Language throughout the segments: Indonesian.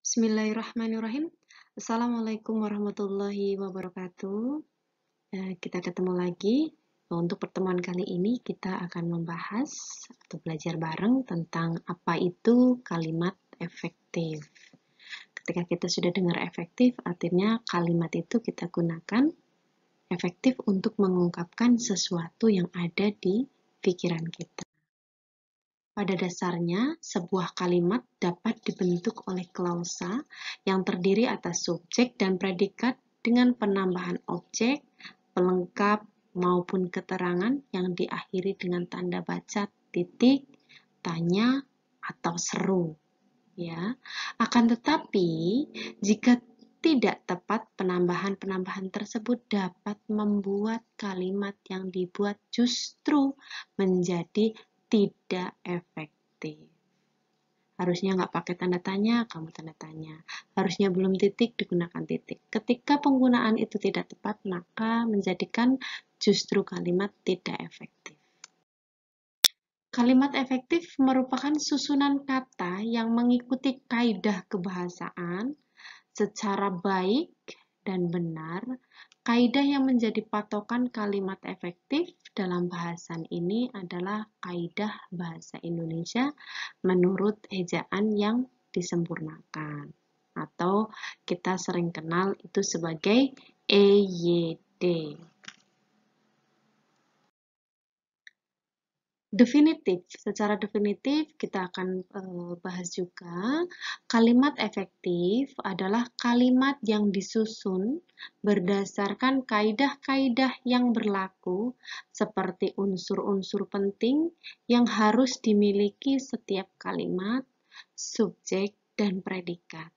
Bismillahirrahmanirrahim. Assalamualaikum warahmatullahi wabarakatuh. Kita ketemu lagi. Untuk pertemuan kali ini kita akan membahas atau belajar bareng tentang apa itu kalimat efektif. Ketika kita sudah dengar efektif, artinya kalimat itu kita gunakan efektif untuk mengungkapkan sesuatu yang ada di pikiran kita. Pada dasarnya, sebuah kalimat dapat dibentuk oleh klausa yang terdiri atas subjek dan predikat dengan penambahan objek, pelengkap, maupun keterangan yang diakhiri dengan tanda baca, titik, tanya, atau seru. Ya, akan tetapi, jika tidak tepat, penambahan-penambahan tersebut dapat membuat kalimat yang dibuat justru menjadi tidak efektif. Harusnya nggak pakai tanda tanya, kamu tanda tanya. Harusnya belum titik, digunakan titik. Ketika penggunaan itu tidak tepat, maka menjadikan justru kalimat tidak efektif. Kalimat efektif merupakan susunan kata yang mengikuti kaidah kebahasaan secara baik dan benar. Kaidah yang menjadi patokan kalimat efektif dalam bahasan ini adalah kaidah bahasa Indonesia menurut ejaan yang disempurnakan, atau kita sering kenal itu sebagai EYD. Definitif, secara definitif kita akan bahas juga kalimat efektif adalah kalimat yang disusun berdasarkan kaidah-kaidah yang berlaku seperti unsur-unsur penting yang harus dimiliki setiap kalimat, subjek, dan predikat.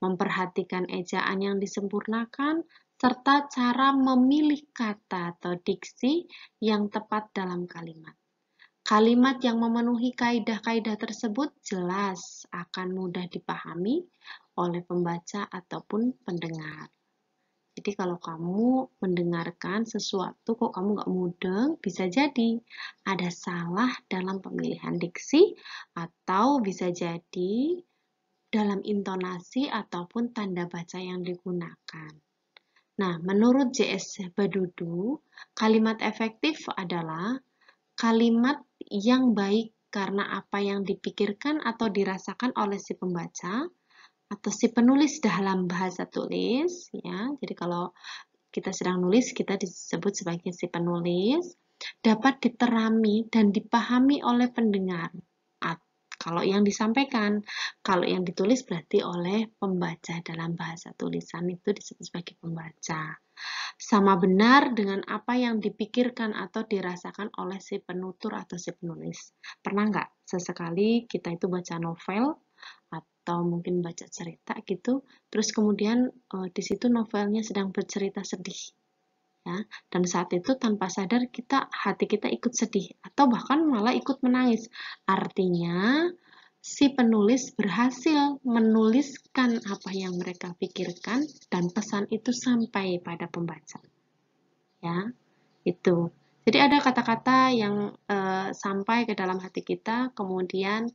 Memperhatikan ejaan yang disempurnakan serta cara memilih kata atau diksi yang tepat dalam kalimat. Kalimat yang memenuhi kaidah-kaidah tersebut jelas akan mudah dipahami oleh pembaca ataupun pendengar. Jadi kalau kamu mendengarkan sesuatu kok kamu nggak mudeng, bisa jadi ada salah dalam pemilihan diksi atau bisa jadi dalam intonasi ataupun tanda baca yang digunakan. Nah, menurut J.S. Badudu, kalimat efektif adalah kalimat yang baik karena apa yang dipikirkan atau dirasakan oleh si pembaca atau si penulis dalam bahasa tulis, ya. Jadi kalau kita sedang nulis, kita disebut sebagai si penulis, dapat diterami dan dipahami oleh pendengar. Kalau yang disampaikan, kalau yang ditulis berarti oleh pembaca dalam bahasa tulisan itu disebut sebagai pembaca. Sama benar dengan apa yang dipikirkan atau dirasakan oleh si penutur atau si penulis. Pernah nggak sesekali kita itu baca novel atau mungkin baca cerita gitu, terus kemudian di situ novelnya sedang bercerita sedih, ya, dan saat itu tanpa sadar hati kita ikut sedih atau bahkan malah ikut menangis. Artinya si penulis berhasil menuliskan apa yang mereka pikirkan dan pesan itu sampai pada pembaca. Ya, itu. Jadi ada kata-kata yang sampai ke dalam hati kita, kemudian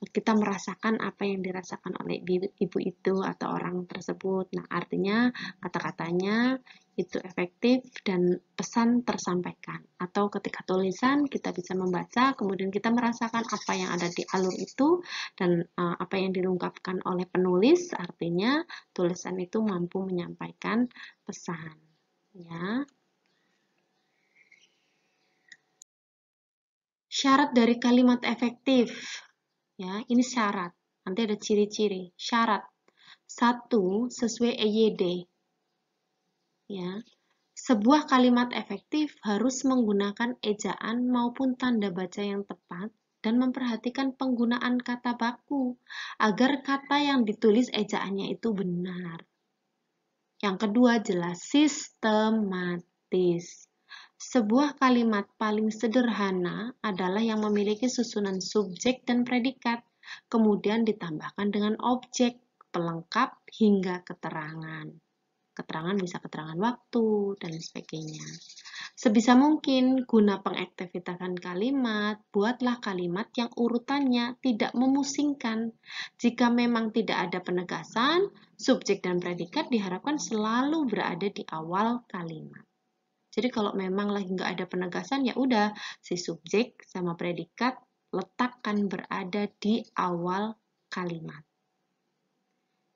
kita merasakan apa yang dirasakan oleh ibu itu atau orang tersebut. Nah, artinya kata-katanya itu efektif dan pesan tersampaikan. Atau ketika tulisan kita bisa membaca, kemudian kita merasakan apa yang ada di alur itu dan apa yang diungkapkan oleh penulis, artinya tulisan itu mampu menyampaikan pesan. Ya. Syarat dari kalimat efektif. Ya, ini syarat. Nanti ada ciri-ciri. Syarat. 1. Sesuai EYD. Ya. Sebuah kalimat efektif harus menggunakan ejaan maupun tanda baca yang tepat dan memperhatikan penggunaan kata baku agar kata yang ditulis ejaannya itu benar. Yang kedua, jelas sistematis. Sebuah kalimat paling sederhana adalah yang memiliki susunan subjek dan predikat, kemudian ditambahkan dengan objek, pelengkap, hingga keterangan. Keterangan bisa keterangan waktu, dan sebagainya. Sebisa mungkin, guna pengaktifitasan kalimat, buatlah kalimat yang urutannya tidak memusingkan. Jika memang tidak ada penegasan, subjek dan predikat diharapkan selalu berada di awal kalimat. Jadi kalau memang lagi nggak ada penegasan, ya udah si subjek sama predikat letakkan berada di awal kalimat.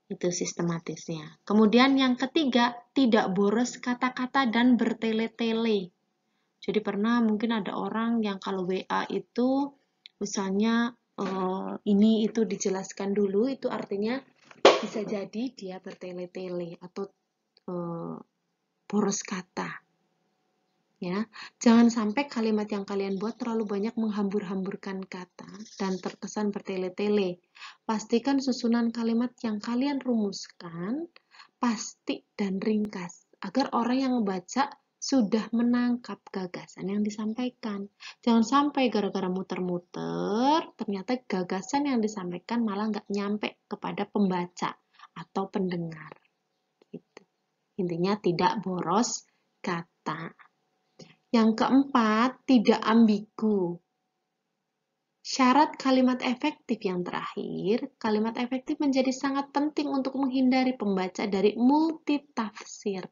Itu sistematisnya. Kemudian yang ketiga, tidak boros kata-kata dan bertele-tele. Jadi pernah mungkin ada orang yang kalau WA itu misalnya ini itu dijelaskan dulu, itu artinya bisa jadi dia bertele-tele atau boros kata. Ya, jangan sampai kalimat yang kalian buat terlalu banyak menghambur-hamburkan kata dan terkesan bertele-tele. Pastikan susunan kalimat yang kalian rumuskan pasti dan ringkas agar orang yang membaca sudah menangkap gagasan yang disampaikan. Jangan sampai gara-gara muter-muter, ternyata gagasan yang disampaikan malah nggak nyampe kepada pembaca atau pendengar. Gitu. Intinya tidak boros kata. Yang keempat, tidak ambigu. Syarat kalimat efektif yang terakhir, kalimat efektif menjadi sangat penting untuk menghindari pembaca dari multitafsir.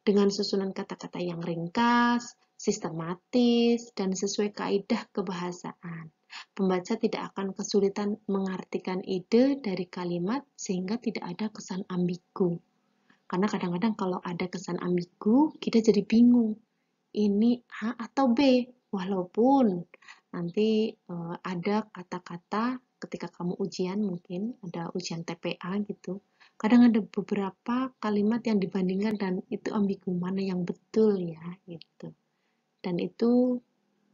Dengan susunan kata-kata yang ringkas, sistematis, dan sesuai kaidah kebahasaan. Pembaca tidak akan kesulitan mengartikan ide dari kalimat sehingga tidak ada kesan ambigu. Karena kadang-kadang kalau ada kesan ambigu, kita jadi bingung. Ini A atau B, walaupun nanti ada kata-kata ketika kamu ujian, mungkin ada ujian TPA gitu, kadang ada beberapa kalimat yang dibandingkan dan itu ambigu, mana yang betul ya gitu. Dan itu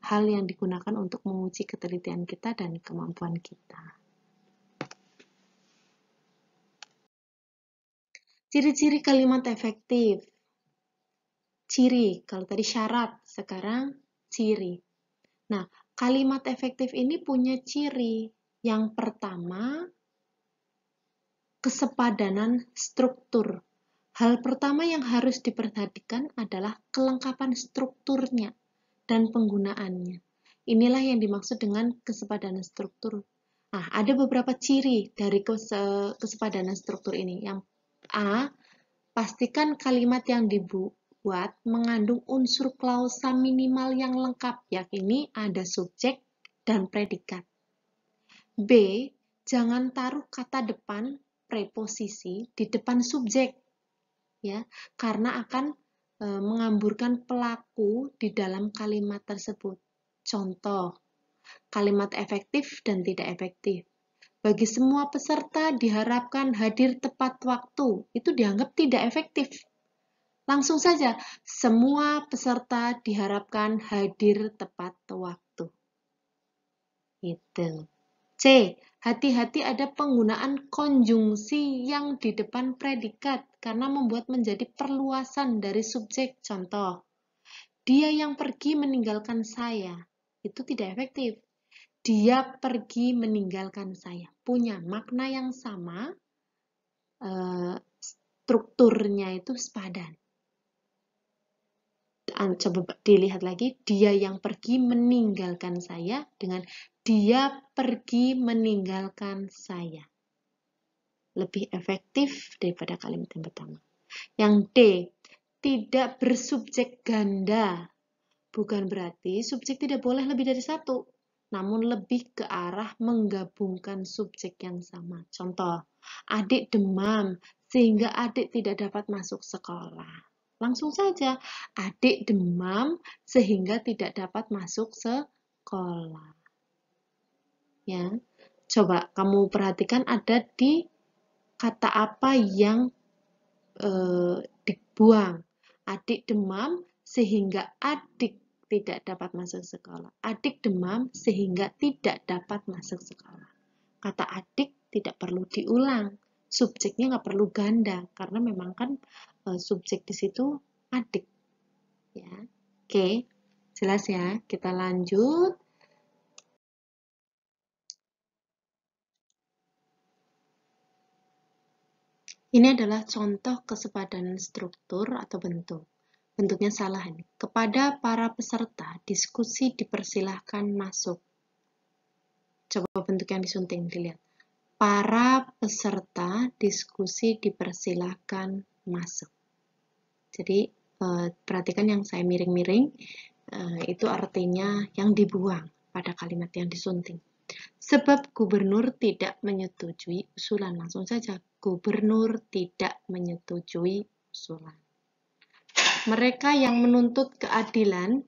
hal yang digunakan untuk menguji ketelitian kita dan kemampuan kita. Ciri-ciri kalimat efektif. Ciri, kalau tadi syarat, sekarang ciri. Nah, kalimat efektif ini punya ciri. Yang pertama, kesepadanan struktur. Hal pertama yang harus diperhatikan adalah kelengkapan strukturnya dan penggunaannya. Inilah yang dimaksud dengan kesepadanan struktur. Nah, ada beberapa ciri dari kesepadanan struktur ini. Yang A, pastikan kalimat yang dibuat mengandung unsur klausa minimal yang lengkap, yakni ada subjek dan predikat. B, jangan taruh kata depan preposisi di depan subjek, ya, karena akan mengamburkan pelaku di dalam kalimat tersebut. Contoh, kalimat efektif dan tidak efektif. Bagi semua peserta diharapkan hadir tepat waktu. Itu dianggap tidak efektif. Langsung saja, semua peserta diharapkan hadir tepat waktu. Gitu. C. Hati-hati ada penggunaan konjungsi yang di depan predikat karena membuat menjadi perluasan dari subjek. Contoh, dia yang pergi meninggalkan saya. Itu tidak efektif. Dia pergi meninggalkan saya. Punya makna yang sama, strukturnya itu sepadan. Coba dilihat lagi, dia yang pergi meninggalkan saya dengan dia pergi meninggalkan saya. Lebih efektif daripada kalimat yang pertama. Yang D, tidak bersubjek ganda. Bukan berarti subjek tidak boleh lebih dari satu, namun lebih ke arah menggabungkan subjek yang sama. Contoh, adik demam sehingga adik tidak dapat masuk sekolah. Langsung saja, adik demam sehingga tidak dapat masuk sekolah. Ya, coba kamu perhatikan ada di kata apa yang dibuang. Adik demam sehingga adik tidak dapat masuk sekolah. Adik demam sehingga tidak dapat masuk sekolah. Kata adik tidak perlu diulang. Subjeknya nggak perlu ganda karena memang kan subjek di situ adik. Ya, oke, jelas ya. Kita lanjut. Ini adalah contoh kesepadanan struktur atau bentuk. bentuknya salah ini. Kepada para peserta, diskusi dipersilahkan masuk. Coba bentuk yang disunting, dilihat. Para peserta diskusi dipersilahkan masuk. Jadi, perhatikan yang saya miring-miring, itu artinya yang dibuang pada kalimat yang disunting. Sebab gubernur tidak menyetujui usulan. Langsung saja, gubernur tidak menyetujui usulan. Mereka yang menuntut keadilan,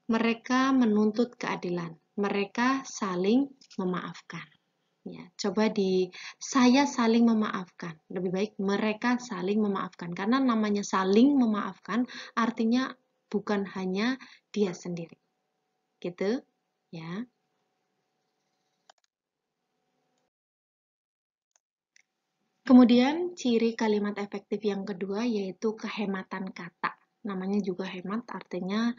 mereka menuntut keadilan. Mereka saling memaafkan. Ya, coba saya saling memaafkan. Lebih baik mereka saling memaafkan. Karena namanya saling memaafkan artinya bukan hanya dia sendiri. Gitu, ya. Kemudian ciri kalimat efektif yang kedua yaitu kehematan kata. Namanya juga hemat, artinya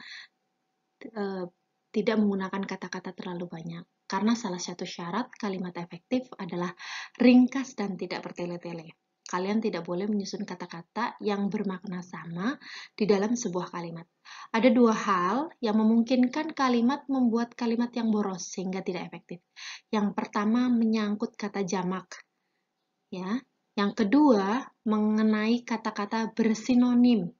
tidak menggunakan kata-kata terlalu banyak. Karena salah satu syarat kalimat efektif adalah ringkas dan tidak bertele-tele. Kalian tidak boleh menyusun kata-kata yang bermakna sama di dalam sebuah kalimat. Ada dua hal yang memungkinkan kalimat membuat kalimat yang boros sehingga tidak efektif. Yang pertama menyangkut kata jamak. Ya. Yang kedua mengenai kata-kata bersinonim.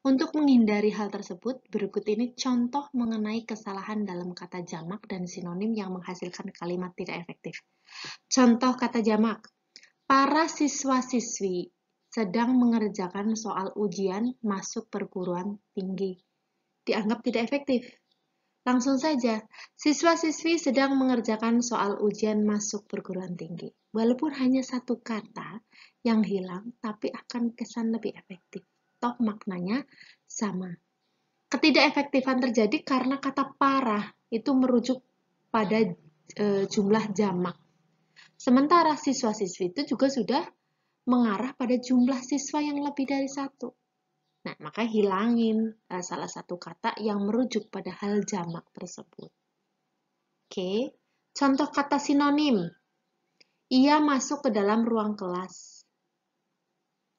Untuk menghindari hal tersebut, berikut ini contoh mengenai kesalahan dalam kata jamak dan sinonim yang menghasilkan kalimat tidak efektif. Contoh kata jamak. Para siswa-siswi sedang mengerjakan soal ujian masuk perguruan tinggi. Dianggap tidak efektif. Langsung saja, siswa-siswi sedang mengerjakan soal ujian masuk perguruan tinggi. Walaupun hanya satu kata yang hilang, tapi akan kesan lebih efektif. Toh maknanya sama. Ketidakefektifan terjadi karena kata parah itu merujuk pada jumlah jamak. Sementara siswa-siswi itu juga sudah mengarah pada jumlah siswa yang lebih dari satu. Nah, maka hilangin salah satu kata yang merujuk pada hal jamak tersebut. Oke, contoh kata sinonim. Ia masuk ke dalam ruang kelas.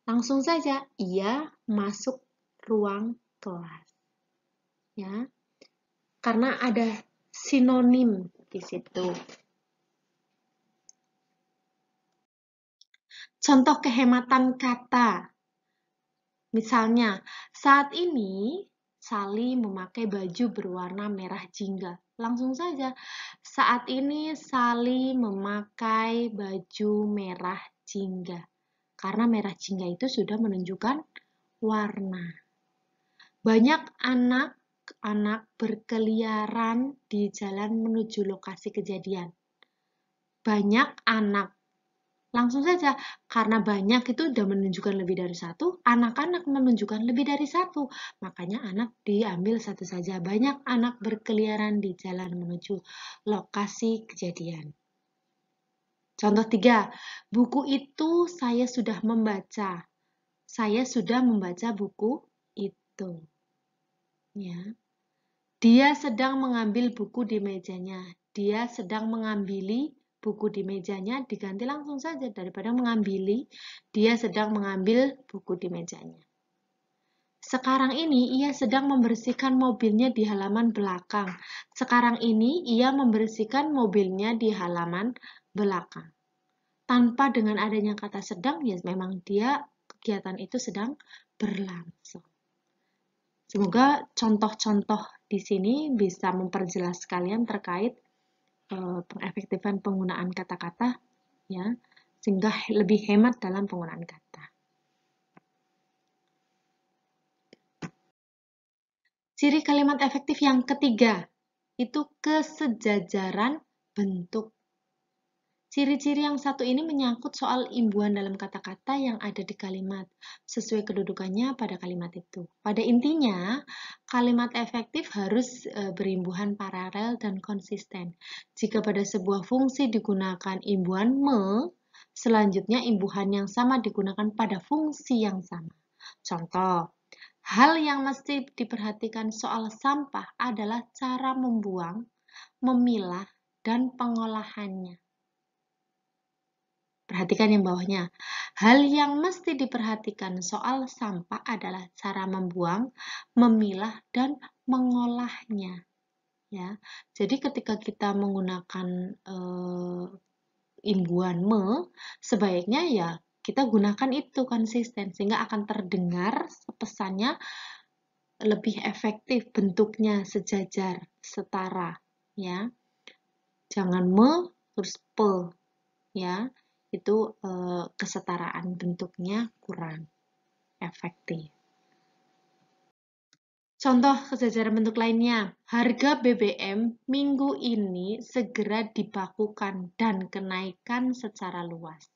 Langsung saja, ia masuk ruang kelas. Ya, karena ada sinonim di situ. Contoh kehematan kata. Misalnya, saat ini Sally memakai baju berwarna merah jingga. Langsung saja, saat ini Sally memakai baju merah jingga. Karena merah jingga itu sudah menunjukkan warna. Banyak anak-anak berkeliaran di jalan menuju lokasi kejadian. Banyak anak. Langsung saja, karena banyak itu sudah menunjukkan lebih dari satu, anak-anak menunjukkan lebih dari satu. Makanya anak diambil satu saja. Banyak anak berkeliaran di jalan menuju lokasi kejadian. Contoh 3, buku itu saya sudah membaca. Saya sudah membaca buku itu. Ya. Dia sedang mengambil buku di mejanya. Dia sedang mengambil buku di mejanya, diganti langsung saja daripada mengambil. Dia sedang mengambil buku di mejanya. Sekarang ini ia sedang membersihkan mobilnya di halaman belakang. Sekarang ini ia membersihkan mobilnya di halaman belakang. Tanpa dengan adanya kata sedang, ya memang dia kegiatan itu sedang berlangsung. Semoga contoh-contoh di sini bisa memperjelas kalian terkait pengefektifan penggunaan kata-kata, ya, sehingga lebih hemat dalam penggunaan kata. Ciri kalimat efektif yang ketiga, itu kesejajaran bentuk. Ciri-ciri yang satu ini menyangkut soal imbuhan dalam kata-kata yang ada di kalimat, sesuai kedudukannya pada kalimat itu. Pada intinya, kalimat efektif harus berimbuhan paralel dan konsisten. Jika pada sebuah fungsi digunakan imbuhan me, selanjutnya imbuhan yang sama digunakan pada fungsi yang sama. Contoh, hal yang mesti diperhatikan soal sampah adalah cara membuang, memilah, dan pengolahannya. Perhatikan yang bawahnya. Hal yang mesti diperhatikan soal sampah adalah cara membuang, memilah, dan mengolahnya. Ya, jadi ketika kita menggunakan imbuhan sebaiknya ya kita gunakan itu konsisten sehingga akan terdengar pesannya lebih efektif, bentuknya sejajar, setara, ya. Jangan terus ya. Itu kesetaraan bentuknya kurang efektif. Contoh kesejaran bentuk lainnya, harga BBM minggu ini segera dibakukan dan kenaikan secara luas.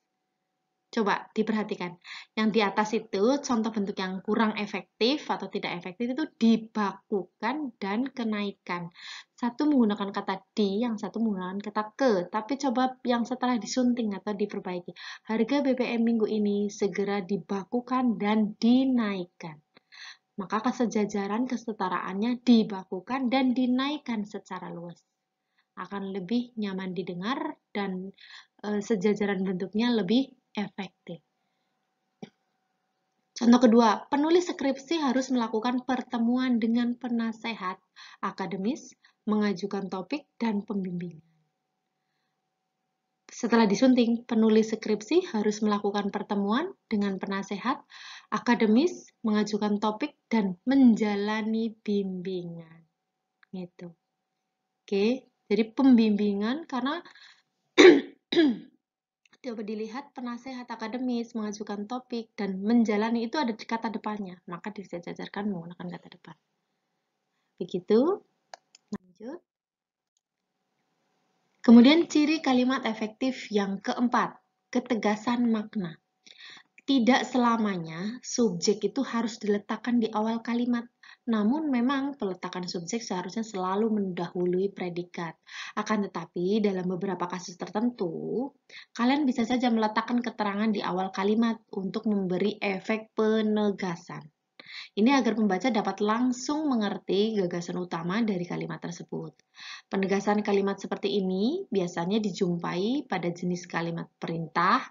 Coba diperhatikan, yang di atas itu contoh bentuk yang kurang efektif atau tidak efektif itu dibakukan dan kenaikan. Satu menggunakan kata di, yang satu menggunakan kata ke. Tapi coba yang setelah disunting atau diperbaiki. Harga BBM minggu ini segera dibakukan dan dinaikkan. Maka kesejajaran kesetaraannya dibakukan dan dinaikkan secara luas. Akan lebih nyaman didengar dan sejajaran bentuknya lebih efektif. Contoh kedua, penulis skripsi harus melakukan pertemuan dengan penasehat akademis, mengajukan topik, dan pembimbingan. Setelah disunting, penulis skripsi harus melakukan pertemuan dengan penasehat akademis, mengajukan topik, dan menjalani bimbingan. Gitu. Oke, jadi pembimbingan karena coba dilihat penasehat akademis, mengajukan topik, dan menjalani itu ada di kata depannya. Maka disejajarkan menggunakan kata depan. Begitu. Lanjut. Kemudian ciri kalimat efektif yang keempat, ketegasan makna. Tidak selamanya subjek itu harus diletakkan di awal kalimat. Namun memang peletakan subjek seharusnya selalu mendahului predikat. Akan tetapi dalam beberapa kasus tertentu, kalian bisa saja meletakkan keterangan di awal kalimat untuk memberi efek penegasan. Ini agar pembaca dapat langsung mengerti gagasan utama dari kalimat tersebut. Penegasan kalimat seperti ini biasanya dijumpai pada jenis kalimat perintah,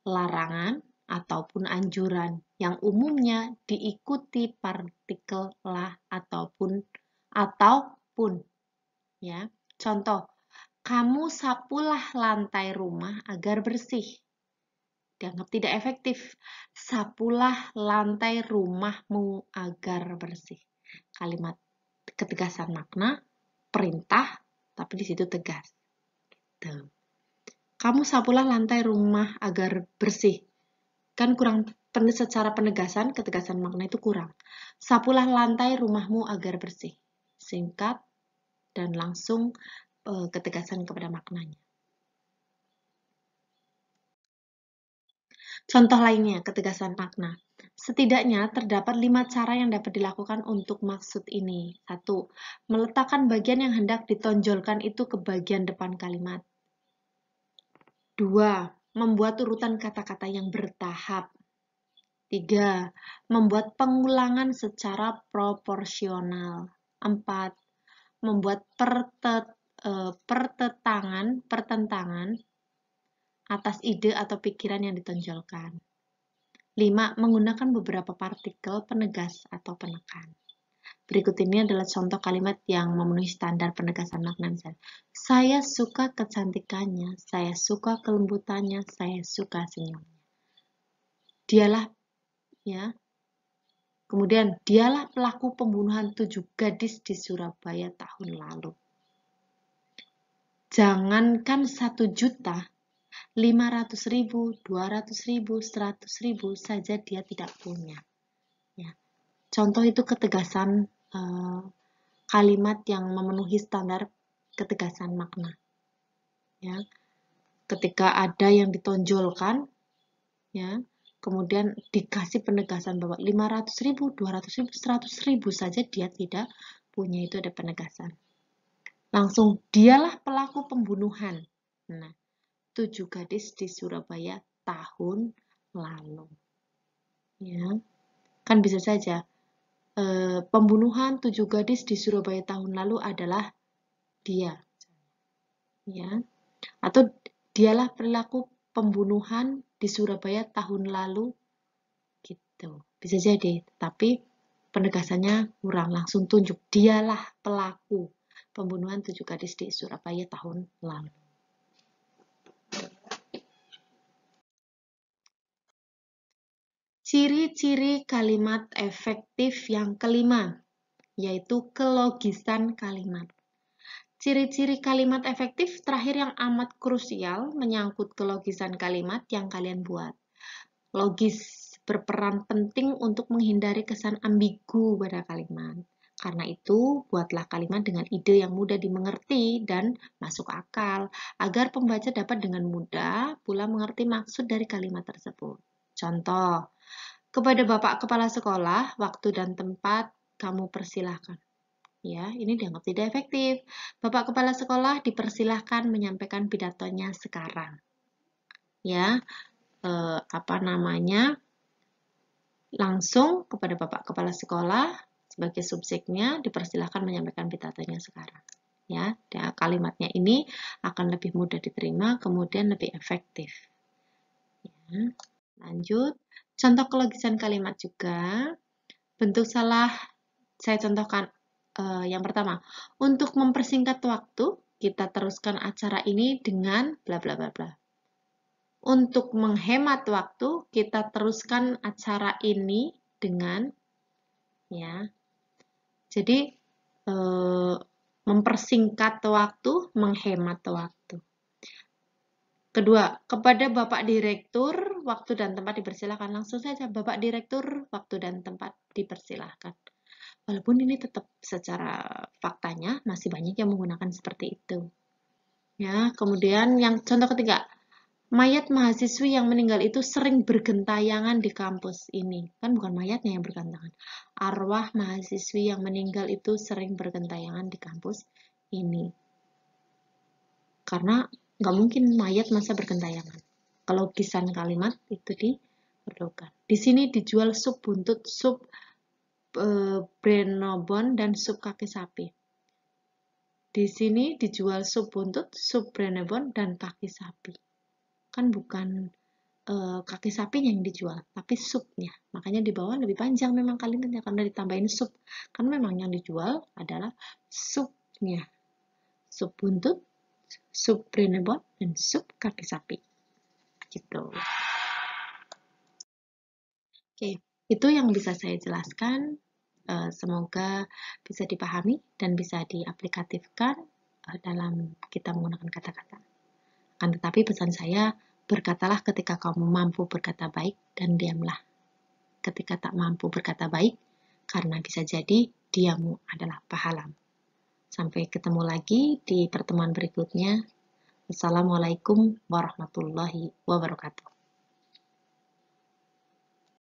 larangan, ataupun anjuran yang umumnya diikuti partikel lah ataupun ya. Contoh, kamu sapulah lantai rumah agar bersih. Dianggap tidak efektif. Sapulah lantai rumahmu agar bersih. Kalimat ketegasan makna, perintah, tapi di situ tegas. Gitu. Kamu sapulah lantai rumah agar bersih. Kan kurang secara penegasan, ketegasan makna itu kurang. Sapulah lantai rumahmu agar bersih. Singkat dan langsung ketegasan kepada maknanya. Contoh lainnya, ketegasan makna. Setidaknya terdapat 5 cara yang dapat dilakukan untuk maksud ini. 1. Meletakkan bagian yang hendak ditonjolkan itu ke bagian depan kalimat. 2. Membuat urutan kata-kata yang bertahap. 3. Membuat pengulangan secara proporsional. 4. Membuat pertentangan atas ide atau pikiran yang ditonjolkan. 5. Menggunakan beberapa partikel penegas atau penekan. Berikut ini adalah contoh kalimat yang memenuhi standar penegasan makna. Saya suka kecantikannya, saya suka kelembutannya, saya suka senyumnya. Dialah, ya. Kemudian, dialah pelaku pembunuhan 7 gadis di Surabaya tahun lalu. Jangankan 1 juta, 500.000, 200.000, 100.000 saja dia tidak punya. Ya. Contoh itu ketegasan kalimat yang memenuhi standar ketegasan makna. Ya. Ketika ada yang ditonjolkan, ya, kemudian dikasih penegasan bahwa 500.000, 200.000, 100.000 saja dia tidak punya, itu ada penegasan. Langsung, dialah pelaku pembunuhan. Nah, 7 gadis di Surabaya tahun lalu. Ya, kan bisa saja pembunuhan 7 gadis di Surabaya tahun lalu adalah dia. Ya. Atau dialah pelaku pembunuhan di Surabaya tahun lalu gitu. Bisa jadi, tapi penegasannya kurang, langsung tunjuk dialah pelaku pembunuhan 7 gadis di Surabaya tahun lalu. Ciri-ciri kalimat efektif yang kelima, yaitu kelogisan kalimat. Ciri-ciri kalimat efektif terakhir yang amat krusial menyangkut kelogisan kalimat yang kalian buat. Logis berperan penting untuk menghindari kesan ambigu pada kalimat. Karena itu, buatlah kalimat dengan ide yang mudah dimengerti dan masuk akal, agar pembaca dapat dengan mudah pula mengerti maksud dari kalimat tersebut. Contoh, kepada Bapak Kepala Sekolah, waktu dan tempat kamu persilahkan. Ya, ini dianggap tidak efektif. Bapak Kepala Sekolah dipersilahkan menyampaikan pidatonya sekarang. Ya, langsung kepada Bapak Kepala Sekolah sebagai subjeknya dipersilahkan menyampaikan pidatonya sekarang. Ya, kalimatnya ini akan lebih mudah diterima, kemudian lebih efektif. Ya, lanjut, contoh kelogisan kalimat juga. Bentuk salah saya contohkan. Yang pertama, untuk mempersingkat waktu, kita teruskan acara ini dengan bla bla bla bla. Untuk menghemat waktu, kita teruskan acara ini dengan, ya. Jadi, mempersingkat waktu, menghemat waktu. Kedua, kepada Bapak Direktur, waktu dan tempat dipersilahkan. Langsung saja, Bapak Direktur, waktu dan tempat dipersilahkan. Walaupun ini tetap secara faktanya masih banyak yang menggunakan seperti itu. Ya, kemudian yang contoh ketiga, mayat mahasiswi yang meninggal itu sering bergentayangan di kampus ini. Kan bukan mayatnya yang bergentayangan. Arwah mahasiswi yang meninggal itu sering bergentayangan di kampus ini. Karena nggak mungkin mayat masa bergentayangan. Kelogisan kalimat itu diperlukan. Di sini dijual sup buntut, sup brenobon, dan sup kaki sapi. Di sini dijual sup buntut, sup brenobon, dan kaki sapi. Kan bukan kaki sapinya yang dijual, tapi supnya. Makanya di bawah lebih panjang memang kalimatnya karena ditambahin sup. Karena memang yang dijual adalah supnya. Sup buntut, sup brenobon, dan sup kaki sapi. Gitu. Oke, itu yang bisa saya jelaskan. Semoga bisa dipahami dan bisa diaplikatifkan dalam kita menggunakan kata-kata. Akan tetapi pesan saya, berkatalah ketika kamu mampu berkata baik dan diamlah ketika tak mampu berkata baik, karena bisa jadi diammu adalah pahalamu. Sampai ketemu lagi di pertemuan berikutnya. Wassalamualaikum warahmatullahi wabarakatuh.